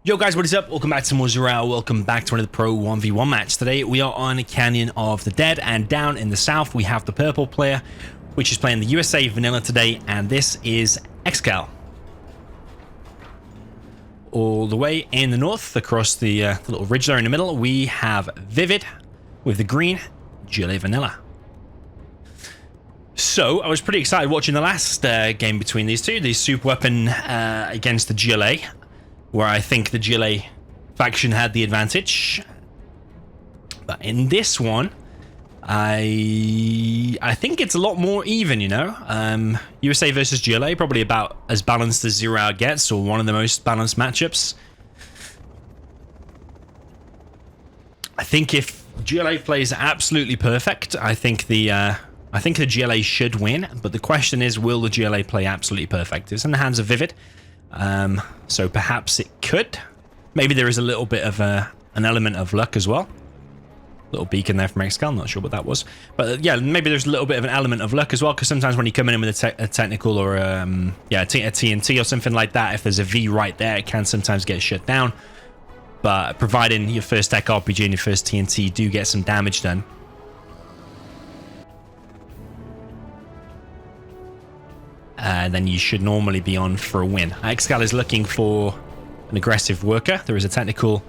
Yo guys, what is up? Welcome back to more Zerao. Welcome back to another Pro 1v1 match. Today we are on Canyon of the Dead, and down in the south we have the purple player, which is playing the USA vanilla today, and this is ExCaL. All the way in the north, across the little ridge there in the middle, we have ViViD with the green, GLA vanilla. So, I was pretty excited watching the last game between these two, the super weapon against the GLA, where I think the GLA faction had the advantage. But in this one, I think it's a lot more even, you know. USA versus GLA, probably about as balanced as Zerao gets, or one of the most balanced matchups. I think if GLA plays absolutely perfect, I think the GLA should win. But the question is, will the GLA play absolutely perfect? It's in the hands of ViViD. So perhaps it could. Maybe there is a little bit of an element of luck as well. Little beacon there from ExCaL, not sure what that was. But yeah, maybe there's a little bit of an element of luck as well, because sometimes when you come in with a technical or a TNT or something like that, if there's a V right there, it can sometimes get shut down. But providing your first tech RPG and your first TNT do get some damage done, then you should normally be on for a win. ExCaL is looking for an aggressive worker. There is a technical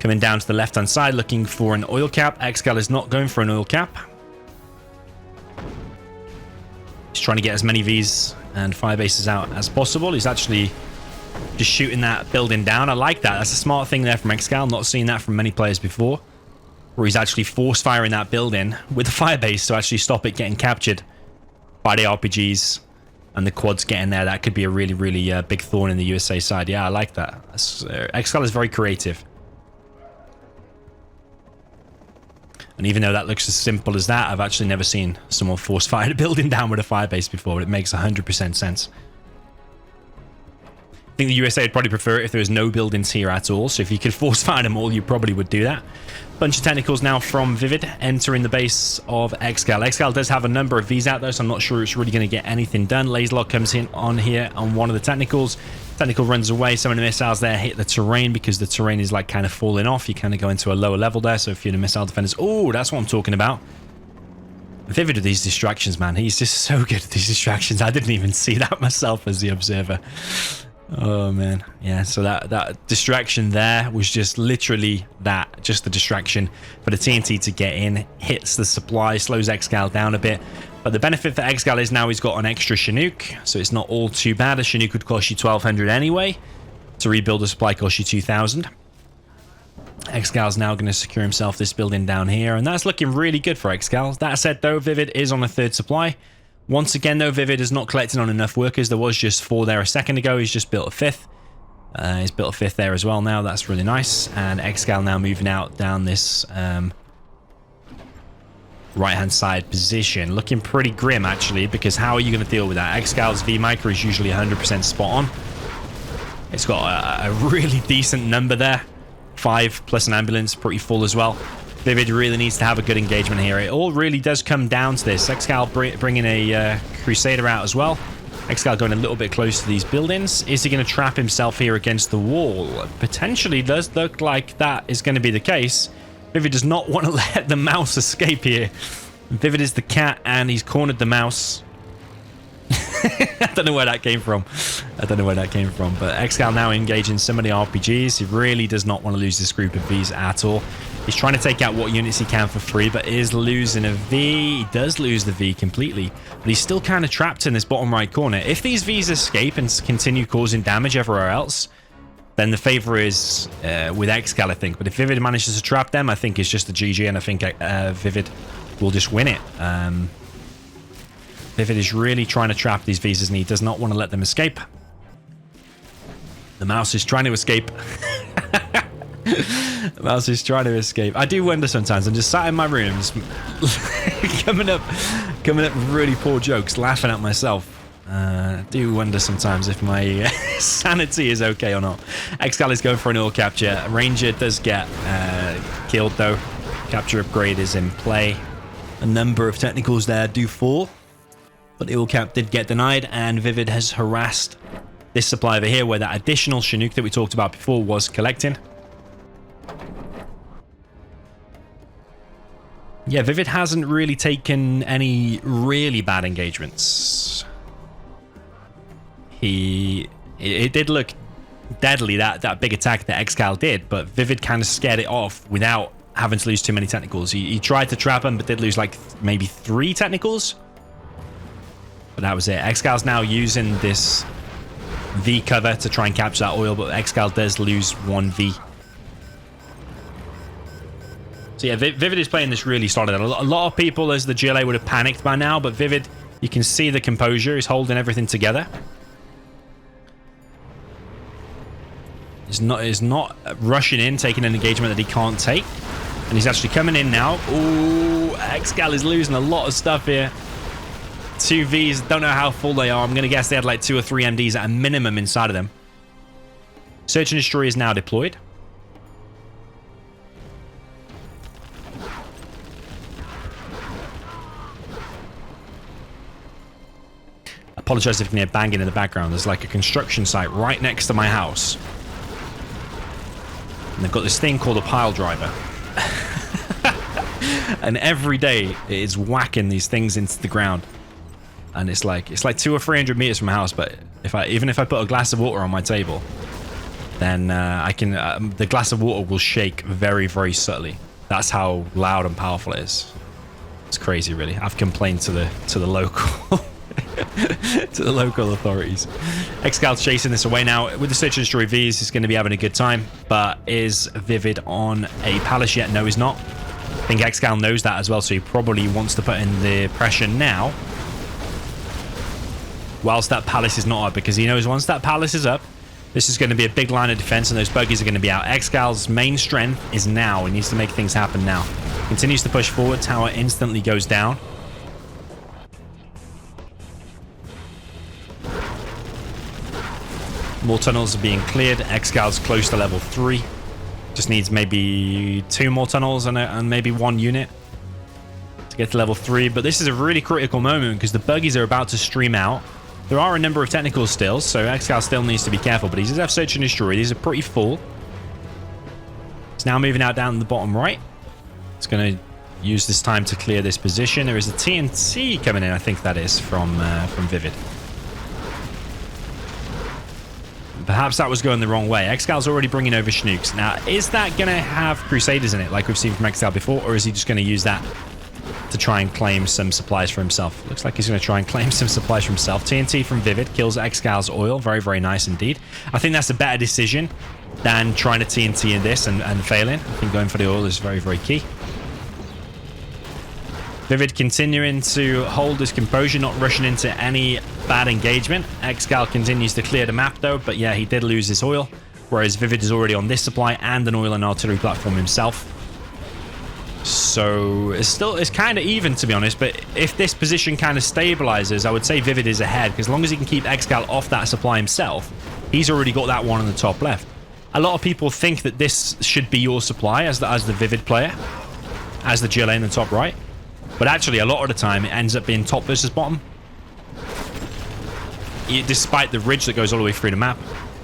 coming down to the left-hand side looking for an oil cap. ExCaL is not going for an oil cap. He's trying to get as many Vs and fire bases out as possible. He's actually just shooting that building down. I like that. That's a smart thing there from ExCaL. Not seen that from many players before, where he's actually force firing that building with the fire base to actually stop it getting captured by the RPGs. And the quads getting there, that could be a really, really big thorn in the USA side. Yeah, I like that. ExCaL is very creative. And even though that looks as simple as that, I've actually never seen someone force fire a building down with a firebase before, but it makes 100% sense. I think the USA would probably prefer it if there was no buildings here at all. So if you could force fire them all, you probably would do that. Bunch of technicals now from ViViD entering the base of ExCaL. ExCaL does have a number of Vs out there, so I'm not sure it's really going to get anything done. Laserlock comes in on here on one of the technicals. Technical runs away. Some of the missiles there hit the terrain because the terrain is like kind of falling off. You kind of go into a lower level there. So if you're the missile defenders, oh, that's what I'm talking about. ViViD with these distractions, man. He's just so good at these distractions. I didn't even see that myself as the observer. Oh man, yeah, so that distraction there was just literally that, just the distraction for the TNT to get in, hits the supply, slows ExCaL down a bit. But the benefit for ExCaL is now he's got an extra Chinook, so it's not all too bad. A Chinook would cost you 1,200 anyway. To rebuild a supply costs you 2,000. ExCaL is now going to secure himself this building down here, and that's looking really good for ExCaL. That said though, ViViD is on a third supply. Once again, though, ViViD is not collecting on enough workers. There was just 4 there a second ago. He's just built a 5th. He's built a 5th there as well now. That's really nice. And ExCaL now moving out down this right-hand side position. Looking pretty grim, actually, because how are you going to deal with that? ExCal's V-Micro is usually 100% spot on. It's got a really decent number there. 5 plus an ambulance, pretty full as well. ViViD really needs to have a good engagement here. It all really does come down to this. ExCaL bringing a Crusader out as well. ExCaL going a little bit close to these buildings. Is he going to trap himself here against the wall? Potentially does look like that is going to be the case. ViViD does not want to let the mouse escape here. ViViD is the cat and he's cornered the mouse. I don't know where that came from. But ExCaL now engaging some of the RPGs. He really does not want to lose this group of Vs at all. He's trying to take out what units he can for free, but is losing a V. He does lose the V completely, but he's still kind of trapped in this bottom right corner. If these Vs escape and continue causing damage everywhere else, then the favor is with ExCaL, I think. But if ViViD manages to trap them, I think it's just a GG, and I think ViViD will just win it. ViViD is really trying to trap these Vs, and he does not want to let them escape. The mouse is trying to escape. The mouse is trying to escape. I do wonder sometimes. I'm just sat in my room, just coming up with really poor jokes, laughing at myself. I do wonder sometimes if my sanity is okay or not. ExCaL is going for an oil capture. Ranger does get killed though. Capture upgrade is in play. A number of technicals there do fall, but the oil cap did get denied, and ViViD has harassed this supply over here where that additional Chinook that we talked about before was collecting. Yeah, ViViD hasn't really taken any really bad engagements. It did look deadly, that big attack that ExCaL did, but ViViD kind of scared it off without having to lose too many technicals. He tried to trap him, but did lose like maybe 3 technicals. But that was it. ExCal's now using this V cover to try and capture that oil, but ExCaL does lose 1 V. So yeah, ViViD is playing this really solid. A lot of people, as the GLA, would have panicked by now, but ViViD, you can see the composure. He's holding everything together. He's not rushing in, taking an engagement that he can't take. And he's actually coming in now. Ooh, ExCaL is losing a lot of stuff here. 2 Vs, don't know how full they are. I'm going to guess they had like 2 or 3 MDs at a minimum inside of them. Search and Destroy is now deployed. Apologize if you can hear banging in the background. There's like a construction site right next to my house. And they've got this thing called a pile driver. And every day it is whacking these things into the ground. And it's like 200 or 300 meters from my house, but even if I put a glass of water on my table, then the glass of water will shake very, very subtly. That's how loud and powerful it is. It's crazy, really. I've complained to the local to the local authorities. ExCal's chasing this away now. With the Search and Destroy Vs, he's going to be having a good time. But is ViViD on a palace yet? No, he's not. I think ExCaL knows that as well, so he probably wants to put in the pressure now. Whilst that palace is not up, because he knows once that palace is up, this is going to be a big line of defense, and those buggies are going to be out. ExCal's main strength is now. He needs to make things happen now. Continues to push forward. Tower instantly goes down. More tunnels are being cleared. ExCal's close to level 3. Just needs maybe 2 more tunnels and maybe 1 unit to get to level 3. But this is a really critical moment because the buggies are about to stream out. There are a number of technicals still, so ExCaL still needs to be careful. But he does have Search and Destroy. These are pretty full. It's now moving out down the bottom right. It's going to use this time to clear this position. There is a TNT coming in, I think that is, from ViViD. Perhaps that was going the wrong way. ExCal's already bringing over Chinooks. Now, is that going to have Crusaders in it, like we've seen from ExCaL before, or is he just going to use that to try and claim some supplies for himself? Looks like he's going to try and claim some supplies for himself. TNT from ViViD kills ExCal's oil. Very, very nice indeed. I think that's a better decision than trying to TNT in this and failing. I think going for the oil is very, very key. ViViD continuing to hold his composure, not rushing into any bad engagement. ExCaL continues to clear the map though, but yeah, he did lose his oil, whereas ViViD is already on this supply and an oil and artillery platform himself. So it's kind of even, to be honest, but if this position kind of stabilizes, I would say ViViD is ahead, because as long as he can keep ExCaL off that supply himself, he's already got that one on the top left. A lot of people think that this should be your supply as the ViViD player, as the GLA in the top right. But actually, a lot of the time, it ends up being top versus bottom. Despite the ridge that goes all the way through the map.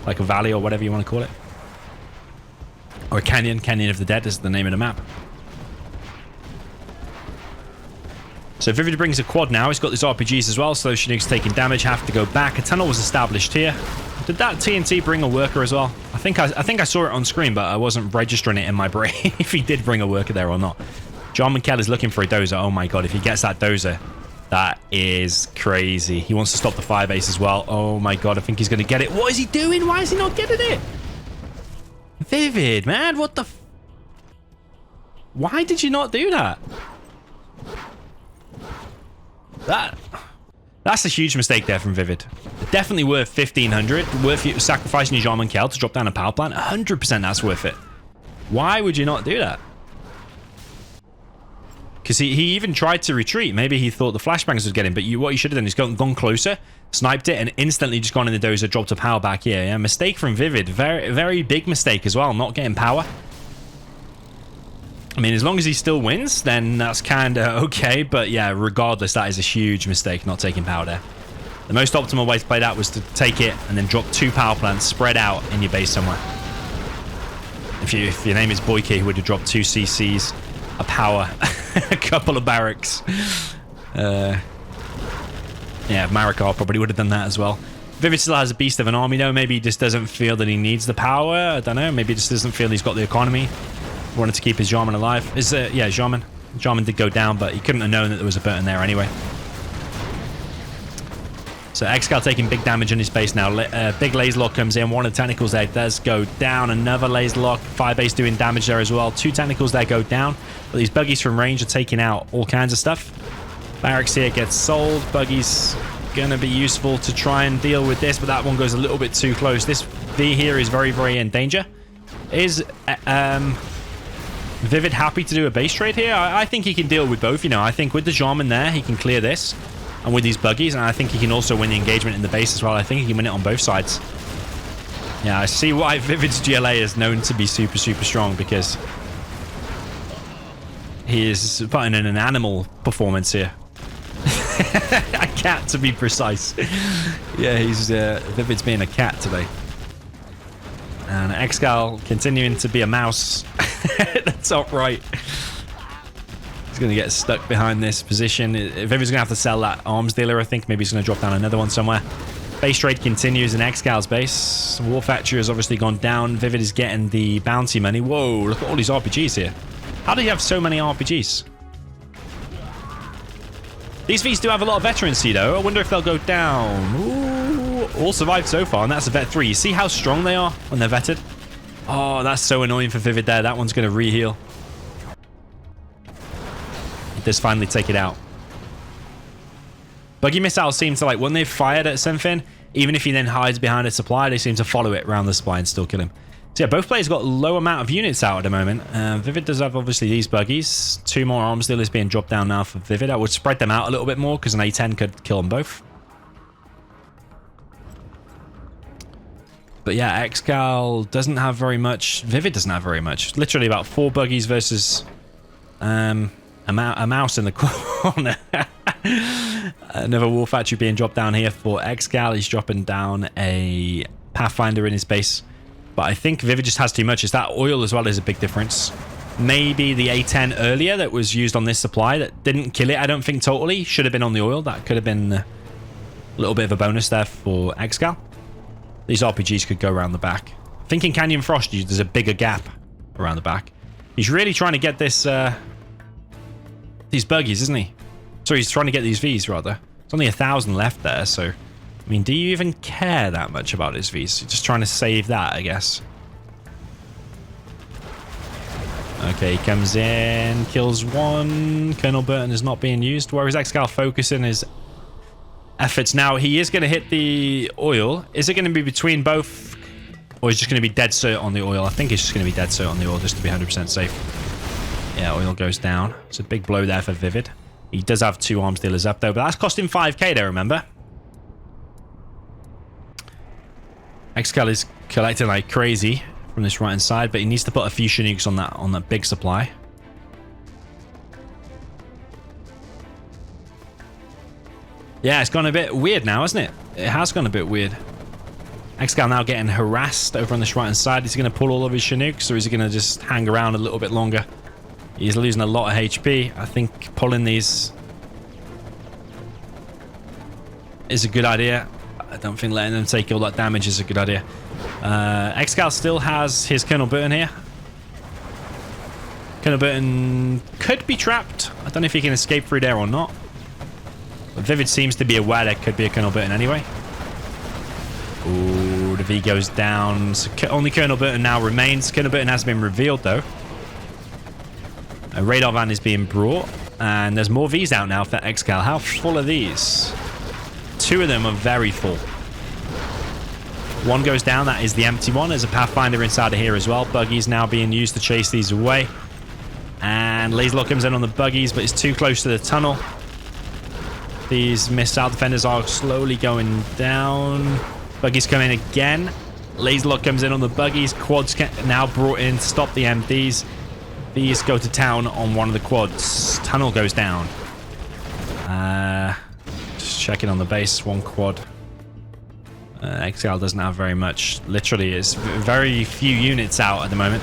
Like a valley or whatever you want to call it. Or a canyon. Canyon of the Dead is the name of the map. So ViViD brings a quad now. He's got these RPGs as well. So those Chinooks taking damage have to go back. A tunnel was established here. Did that TNT bring a worker as well? I think I saw it on screen, but I wasn't registering it in my brain if he did bring a worker there or not. DoMiNaToR is looking for a dozer. Oh my god, if he gets that dozer, that is crazy. He wants to stop the firebase as well. Oh my god, I think he's going to get it. What is he doing? Why is he not getting it? ViViD, man, what the... Why did you not do that? That's a huge mistake there from ViViD. Definitely worth 1,500. Worth you sacrificing your DoMiNaToR to drop down a power plant. 100% that's worth it. Why would you not do that? Because he even tried to retreat. Maybe he thought the flashbangs was getting, but what you should have done is gone closer, sniped it, and instantly just gone in the dozer, dropped a power back here. Yeah, mistake from ViViD. Very, very big mistake as well, not getting power. I mean, as long as he still wins, then that's kind of okay. But yeah, regardless, that is a huge mistake, not taking power there. The most optimal way to play that was to take it and then drop 2 power plants spread out in your base somewhere. If your name is Boyke, you would have dropped 2 CCs, a power, a couple of barracks. Yeah, Marikar probably would have done that as well. ViViD still has a beast of an army though. Maybe he just doesn't feel that he needs the power. I don't know. Maybe he just doesn't feel he's got the economy. Wanted to keep his Jarman alive. Yeah, Jarman. Jarman did go down, but he couldn't have known that there was a Burton there anyway. So ExCaL taking big damage in his base now. Big laser lock comes in. One of the technicals there does go down. Another laser lock. Firebase doing damage there as well. 2 technicals there go down. But these buggies from range are taking out all kinds of stuff. Barracks here gets sold. Buggies going to be useful to try and deal with this, but that one goes a little bit too close. This V here is very, very in danger. Is ViViD happy to do a base trade here? I think he can deal with both. You know, I think with the Jarman there, he can clear this. And with these buggies, and I think he can also win the engagement in the base as well. I think he can win it on both sides. Yeah, I see why ViViD's GLA is known to be super, super strong, because he is putting in an animal performance here. A cat, to be precise. Yeah, he's ViViD's being a cat today. And ExCaL continuing to be a mouse. That's not right. He's going to get stuck behind this position. ViViD's going to have to sell that arms dealer, I think. Maybe he's going to drop down another one somewhere. Base trade continues in ExCaL's base. War Factory has obviously gone down. ViViD is getting the bounty money. Whoa, look at all these RPGs here. How do you have so many RPGs? These Vs do have a lot of veterancy, though. I wonder if they'll go down. Ooh, all survived so far, and that's a vet 3. You see how strong they are when they're vetted? Oh, that's so annoying for ViViD there. That one's going to re-heal. It does finally take it out. Buggy missiles seem to, like, when they've fired at something, even if he then hides behind a supply, they seem to follow it around the supply and still kill him. So yeah, both players got a low amount of units out at the moment. ViViD does have obviously these buggies. 2 more arms dealers being dropped down now for ViViD. I would spread them out a little bit more because an A10 could kill them both. But yeah, ExCaL doesn't have very much. ViViD doesn't have very much. Literally about 4 buggies versus a mouse in the corner. Another War Factory being dropped down here for ExCaL. He's dropping down a Pathfinder in his base. But I think ViViD just has too much. It's that oil as well is a big difference. Maybe the A10 earlier that was used on this supply that didn't kill it, I don't think totally. Should have been on the oil. That could have been a little bit of a bonus there for ExCaL. These RPGs could go around the back. I think in Canyon Frost, there's a bigger gap around the back. He's really trying to get this, these buggies, isn't he? Sorry, he's trying to get these Vs, rather. There's only 1,000 left there, so... I mean, do you even care that much about his Vs? You're just trying to save that, I guess. Okay, he comes in, kills one. Colonel Burton is not being used. Where is ExCaL focusing his efforts now? He is going to hit the oil. Is it going to be between both? Or is it just going to be dead cert on the oil? I think it's just going to be dead cert on the oil just to be 100% safe. Yeah, oil goes down. It's a big blow there for ViViD. He does have 2 arms dealers up, though, but that's cost him 5k there, remember? ExCaL is collecting like crazy from this right-hand side, but he needs to put a few Chinooks on that big supply. Yeah, it's gone a bit weird now, hasn't it? It has gone a bit weird. ExCaL now getting harassed over on this right-hand side. Is he going to pull all of his Chinooks, or is he going to just hang around a little bit longer? He's losing a lot of HP. I think pulling these is a good idea. I don't think letting them take all that damage is a good idea. ExCaL still has his Colonel Burton here. Colonel Burton could be trapped. I don't know if he can escape through there or not. But ViViD seems to be aware there could be a Colonel Burton anyway. Ooh, the V goes down. So only Colonel Burton now remains. Colonel Burton has been revealed, though. A radar van is being brought. And there's more Vs out now for ExCaL. How full are these? 2 of them are very full. 1 goes down. That is the empty one. There's a Pathfinder inside of here as well. Buggies now being used to chase these away. And laser lock comes in on the buggies, but it's too close to the tunnel. These missile defenders are slowly going down. Buggies come in again. Laser lock comes in on the buggies. Quads now brought in to stop the MDs. These go to town on one of the quads. Tunnel goes down. Just checking on the base. One quad. ExCaL doesn't have very much. Literally, it's very few units out at the moment.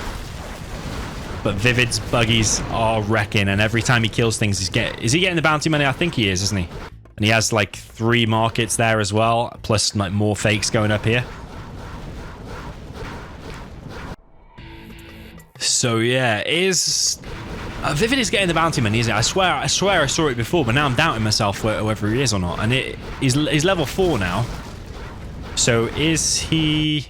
But ViViD's buggies are wrecking, and every time he kills things, is he getting the bounty money? I think he is, isn't he? And he has like 3 markets there as well, plus like more fakes going up here. So yeah, ViViD is getting the bounty money, isn't it? I swear I saw it before, but now I'm doubting myself whether he is or not. And he's level 4 now. So is he...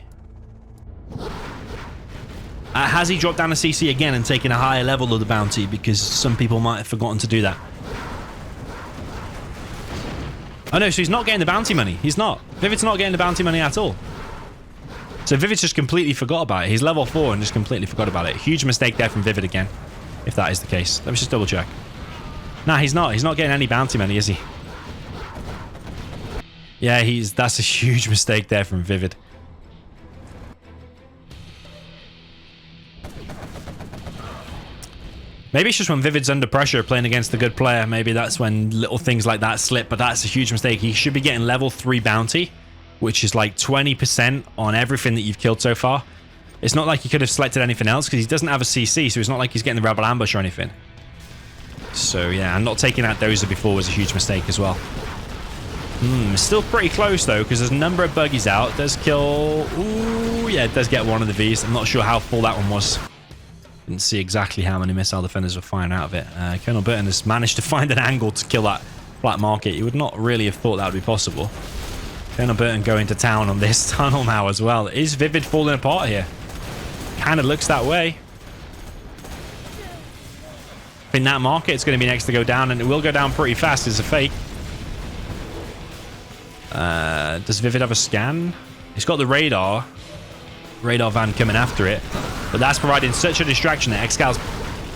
has he dropped down a CC again and taken a higher level of the bounty? Because some people might have forgotten to do that. Oh no, so he's not getting the bounty money. He's not. ViViD's not getting the bounty money at all. So ViViD just completely forgot about it. He's level 4 and just completely forgot about it. Huge mistake there from ViViD again, if that is the case. Let me just double check. Nah, he's not. He's not getting any bounty money, is he? Yeah, that's a huge mistake there from ViViD. Maybe it's just when ViViD's under pressure playing against a good player. Maybe that's when little things like that slip, but that's a huge mistake. He should be getting level 3 bounty, which is like 20% on everything that you've killed so far. It's not like he could have selected anything else because he doesn't have a CC, so it's not like he's getting the Rebel Ambush or anything. So yeah, and not taking out Dozer before was a huge mistake as well. Still pretty close though, because there's a number of buggies out. It does kill... Ooh, yeah, it does get one of the Vs. I'm not sure how full that one was. Didn't see exactly how many missile defenders were firing out of it. Colonel Burton has managed to find an angle to kill that flat market. You would not really have thought that would be possible. Colonel Burton going to town on this tunnel now as well. Is ViViD falling apart here? Kind of looks that way. I think that market's going to be next to go down, and it will go down pretty fast. It's a fake. Does ViViD have a scan? He's got the radar van coming after it, but that's providing such a distraction that ExCaL's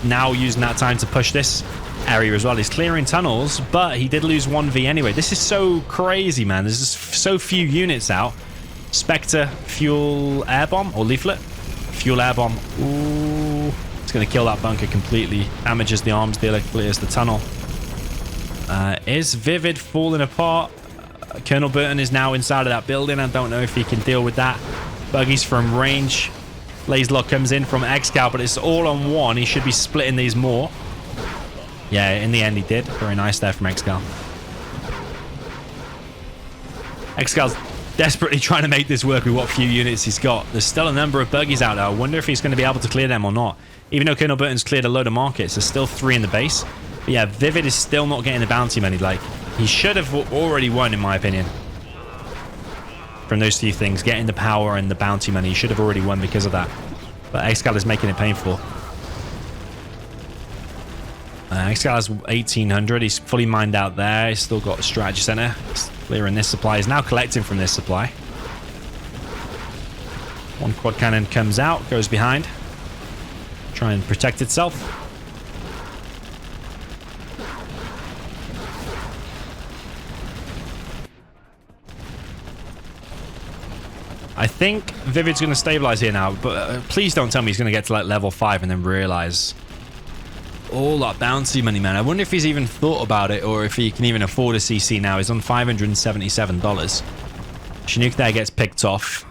now using that time to push this area as well. He's clearing tunnels, but he did lose 1v anyway. This is so crazy, man. There's just so few units out. Spectre, fuel air bomb or leaflet. Fuel air bomb. Ooh, it's going to kill that bunker completely. Damages the arms dealer, clears the tunnel. Is ViViD falling apart? Colonel Burton is now inside of that building. I don't know if he can deal with that. Buggies from range. Laserlock comes in from ExCaL, but it's all on one. He should be splitting these more. Yeah, in the end he did. Very nice there from ExCaL. ExCaL's desperately trying to make this work with what few units he's got. There's still a number of buggies out there. I wonder if he's going to be able to clear them or not. Even though Colonel Burton's cleared a load of markets, there's still 3 in the base. But yeah, ViViD is still not getting the bounty money. Like, he should have already won, in my opinion. From those 2 things, getting the power and the bounty money, he should have already won because of that. But ExCaL is making it painful. ExCaL has 1800. He's fully mined out there. He's still got a strategy center. He's clearing this supply. He's now collecting from this supply. One quad cannon comes out, goes behind. Try and protect itself. I think ViViD's going to stabilize here now, but please don't tell me he's going to get to like level 5 and then realize all that bounty money, man. I wonder if he's even thought about it or if he can even afford a CC now. He's on $577. Chinook there gets picked off.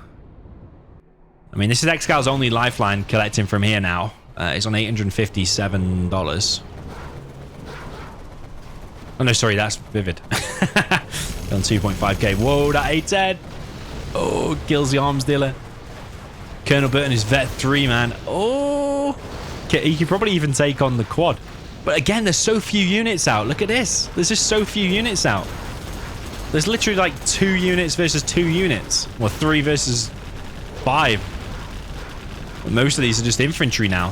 I mean, this is ExCaL's only lifeline collecting from here now. He's on $857. Oh no, sorry, that's ViViD. On 2.5k. Whoa, that 810. Oh, kills the arms dealer. Colonel Burton is vet 3, man. Oh, he could probably even take on the quad. But again, there's so few units out. Look at this. There's just so few units out. There's literally like 2 units versus 2 units. Or 3 versus 5. Most of these are just infantry now.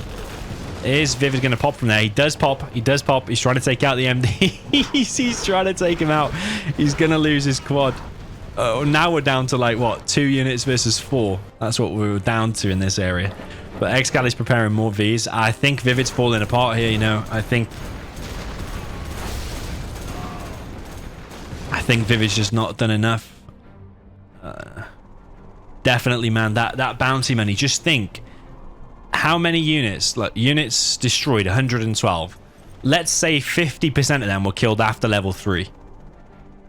Is ViViD going to pop from there? He does pop. He does pop. He's trying to take out the MD. He's trying to take him out. He's going to lose his quad. Now we're down to like, what, 2 units versus 4. That's what we were down to in this area. But ExCaL is preparing more Vs. I think ViViD's falling apart here, you know. I think ViViD's just not done enough. Definitely, man. That bounty money. Just think how many units. Look, units destroyed, 112. Let's say 50% of them were killed after level 3.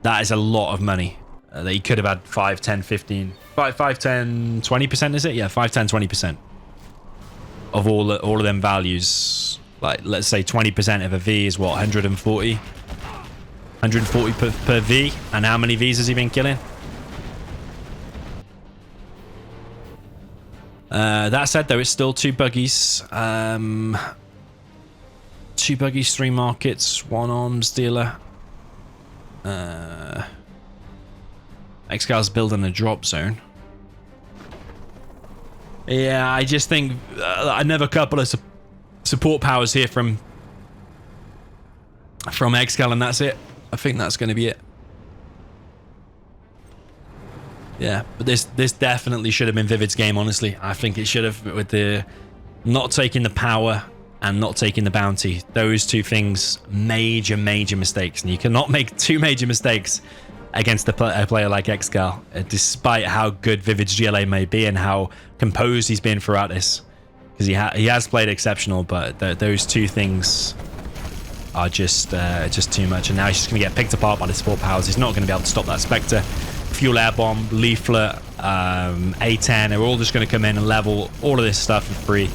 That is a lot of money that he could have had 5, 10, 15, 5, 10, 20%, is it? Yeah, 5, 10, 20% of all of them values. Like, let's say 20% of a V is what, 140? 140 per V. And how many Vs has he been killing? That said, though, it's still 2 buggies. 2 buggies, 3 markets, 1 arms dealer. ExCaL's building a drop zone. Yeah, I just think another couple of support powers here from ExCaL, and that's it. I think that's going to be it. Yeah, but this definitely should have been ViViD's game, honestly. I think it should have, with the not taking the power and not taking the bounty. Those 2 things, major mistakes. And you cannot make 2 major mistakes against a player like ExCaL, despite how good ViViD's GLA may be and how composed he's been throughout this. Because he has played exceptional, but those 2 things are just too much. And now he's just going to get picked apart by the support powers. He's not going to be able to stop that Spectre. Fuel air bomb, leaflet, A10, they're all just going to come in and level all of this stuff for free.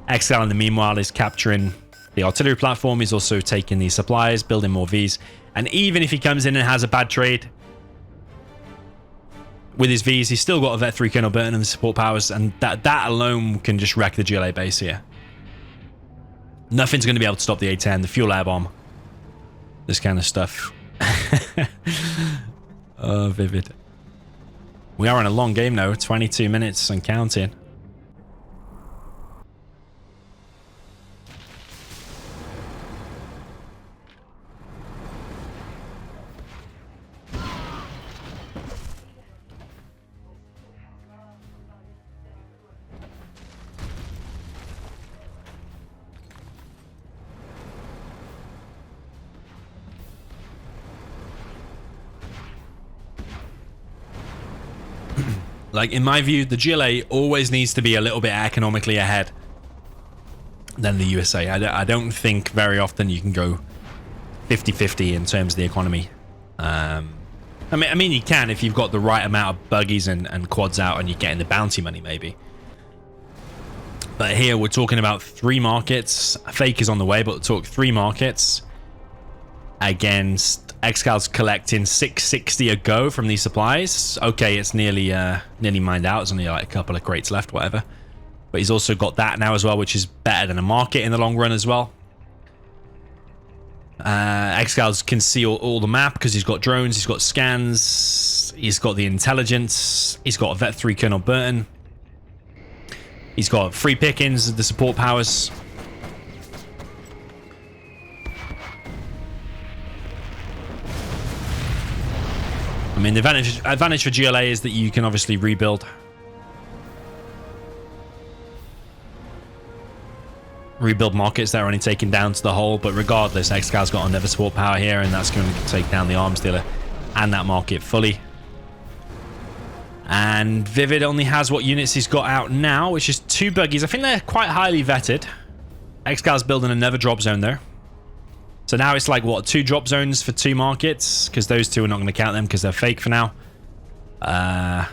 ExCaL, in the meanwhile, is capturing the artillery platform. He's also taking these supplies, building more Vs. And even if he comes in and has a bad trade with his Vs, he's still got a Vet 3 Colonel Burton and the support powers, and that alone can just wreck the GLA base here. Nothing's going to be able to stop the A10, the fuel air bomb, this kind of stuff. Oh, ViViD. We are in a long game now, 22 minutes and counting. Like, in my view, the GLA always needs to be a little bit economically ahead than the USA. I don't think very often you can go 50-50 in terms of the economy. I mean, you can if you've got the right amount of buggies and quads out and you're getting the bounty money, maybe. But here we're talking about 3 markets. Fake is on the way, but we'll talk 3 markets against ExCaL's collecting 660 a go from these supplies. Okay, it's nearly mined out. There's only like a couple of crates left, whatever. But he's also got that now as well, which is better than a market in the long run as well. ExCaL can see all the map because he's got drones, he's got scans, he's got the intelligence, he's got a Vet 3 Colonel Burton, he's got free pickings, the support powers. I mean, the advantage for GLA is that you can obviously rebuild. Rebuild markets that are only taken down to the hull, but regardless, ExCaL's got another support power here, and that's going to take down the arms dealer and that market fully. And ViViD only has what units he's got out now, which is 2 buggies. I think they're quite highly vetted. ExCaL's building another drop zone there. So now it's like, what, 2 drop zones for 2 markets? Because those 2 are not going to count them because they're fake for now. And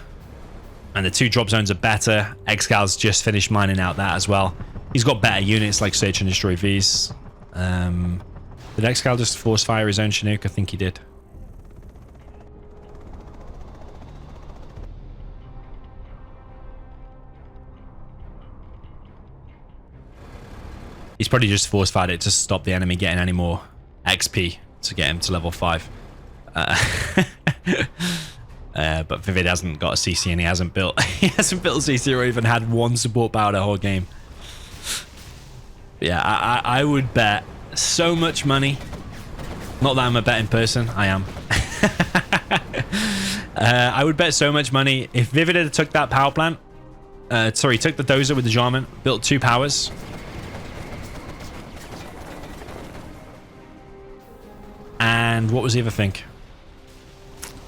the 2 drop zones are better. ExCaL's just finished mining out that as well. He's got better units like Search and Destroy Vs. Did ExCaL just force fire his own Chinook? I think he did. He's probably just force fired it to stop the enemy getting any more XP to get him to level 5. But ViViD hasn't got a CC and he hasn't built a CC or even had 1 support power the whole game. But yeah, I would bet so much money. Not that I'm a betting person, I am. I would bet so much money if ViViD had took that power plant. Sorry, took the dozer with the Jarman, built 2 powers. And what was the other thing?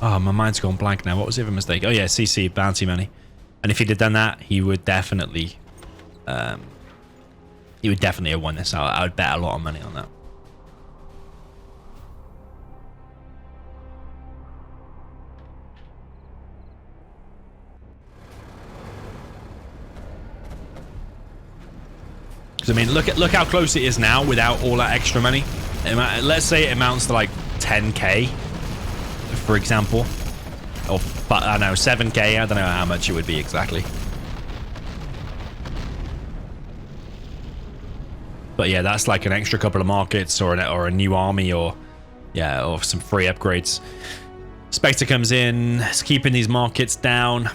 Oh, my mind's gone blank now. What was the other mistake? Oh yeah, CC, bounty money. And if he'd have done that, he would definitely have won this. I would bet a lot of money on that. Because, I mean, look how close it is now without all that extra money. Let's say it amounts to like 10k, for example. Or, but I don't know, 7k. I don't know how much it would be exactly. But yeah, that's like an extra couple of markets or a new army or some free upgrades. Spectre comes in, it's keeping these markets down.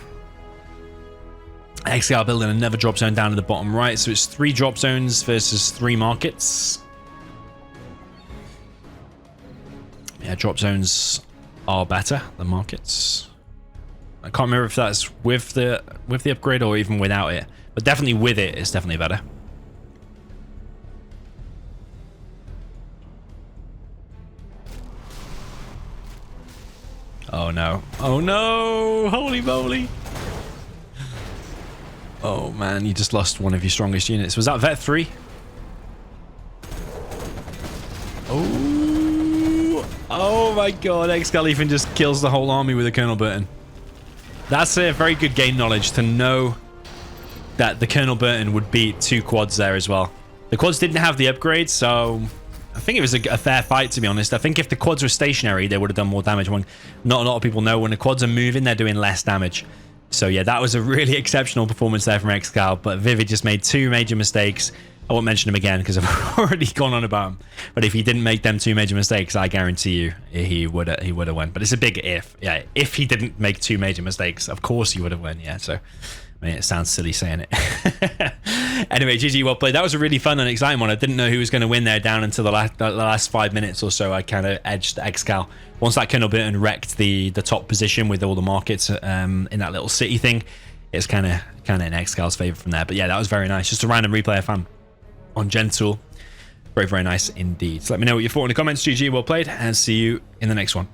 ExCaL building another drop zone down to the bottom right, so it's 3 drop zones versus 3 markets. Yeah, drop zones are better than markets. I can't remember if that's with the upgrade or even without it, but definitely with it, it's definitely better. Oh no! Oh no! Holy moly! Oh man, you just lost one of your strongest units. Was that Vet 3? Oh! Oh my god, ExCaL even just kills the whole army with a Colonel Burton. That's a very good game knowledge to know that the Colonel Burton would beat 2 quads there as well. The quads didn't have the upgrade, so I think it was a fair fight, to be honest. I think if the quads were stationary, they would have done more damage. Not a lot of people know when the quads are moving, they're doing less damage. So yeah, that was a really exceptional performance there from ExCaL, but ViViD just made 2 major mistakes. I won't mention them again because I've already gone on about them. But if he didn't make them 2 major mistakes, I guarantee you he would have won. But it's a big if. Yeah, if he didn't make 2 major mistakes, of course he would have won. Yeah, so I mean, it sounds silly saying it. Anyway, GG, well played. That was a really fun and exciting one. I didn't know who was going to win there down until the last 5 minutes or so. I kind of edged ExCaL. Once that Colonel Burton wrecked the top position with all the markets in that little city thing, it's kind of in ExCaL's favor from there. But yeah, that was very nice. Just a random replay I found on Gentle. Very, very nice indeed. So let me know what you thought in the comments. GG, well played, and see you in the next one.